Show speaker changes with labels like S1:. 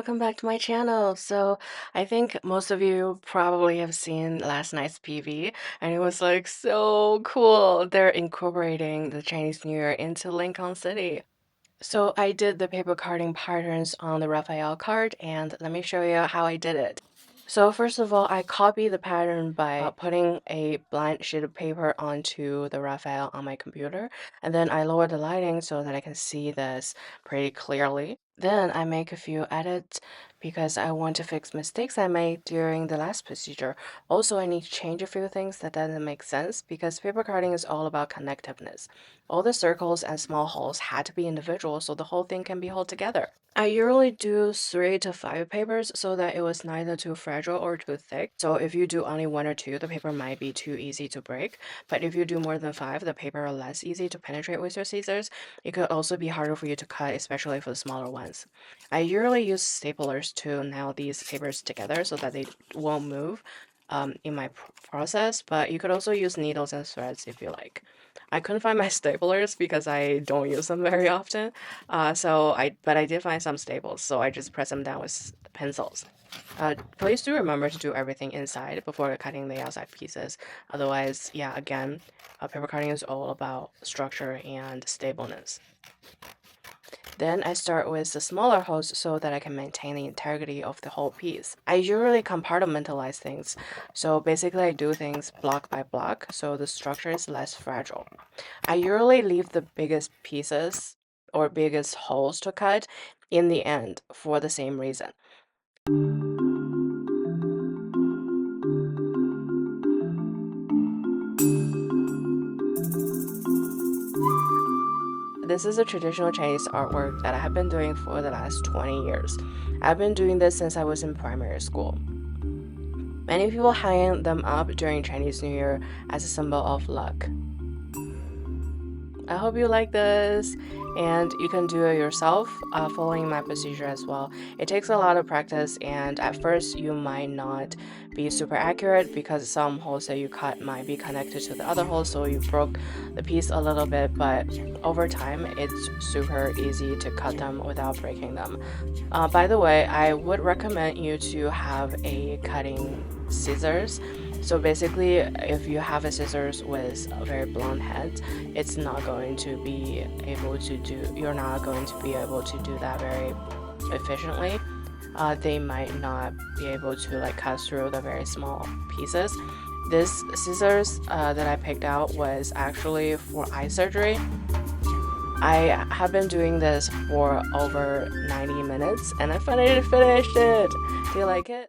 S1: welcome back to my channel. So I think most of you probably have seen last night's PV and it was like so cool. They're incorporating the Chinese New Year into Lincoln City. So I did the paper carding patterns on the Rafayel card and let me show you how I did it. So first of all, I copied the pattern by putting a blank sheet of paper onto the Rafayel on my computer, and then I lowered the lighting so that I can see this pretty clearly. Then I make a few edits because I want to fix mistakes I made during the last procedure. Also, I need to change a few things that doesn't make sense because paper carding is all about connectiveness. All the circles and small holes had to be individual so the whole thing can be held together. I usually do 3 to 5 papers so that it was neither too fragile or too thick. So if you do only 1 or 2, the paper might be too easy to break. But if you do more than 5, the paper are less easy to penetrate with your scissors. It could also be harder for you to cut, especially for the smaller ones. I usually use staplers to nail these papers together so that they won't move in my process, but you could also use needles and threads if you like. I couldn't find my staplers because I don't use them very often. But I did find some staples, so I just press them down with pencils. Please do remember to do everything inside before cutting the outside pieces. Otherwise, yeah, again, paper cutting is all about structure and stableness. Then I start with the smaller holes so that I can maintain the integrity of the whole piece. I usually compartmentalize things, so basically I do things block by block so the structure is less fragile. I usually leave the biggest pieces or biggest holes to cut in the end for the same reason. This is a traditional Chinese artwork that I have been doing for the last 20 years. I've been doing this since I was in primary school. Many people hang them up during Chinese New Year as a symbol of luck. I hope you like this, and you can do it yourself following my procedure as well. It takes a lot of practice, and at first you might not be super accurate because some holes that you cut might be connected to the other holes, so you broke the piece a little bit, but over time it's super easy to cut them without breaking them. By the way, I would recommend you to have a cutting scissors. So basically, if you have a scissors with a very blunt head, it's not going to be able to do, you're not going to be able to do that very efficiently. They might not be able to like cut through the very small pieces. This scissors that I picked out was actually for eye surgery. I have been doing this for over 90 minutes and I finally finished it. Do you like it?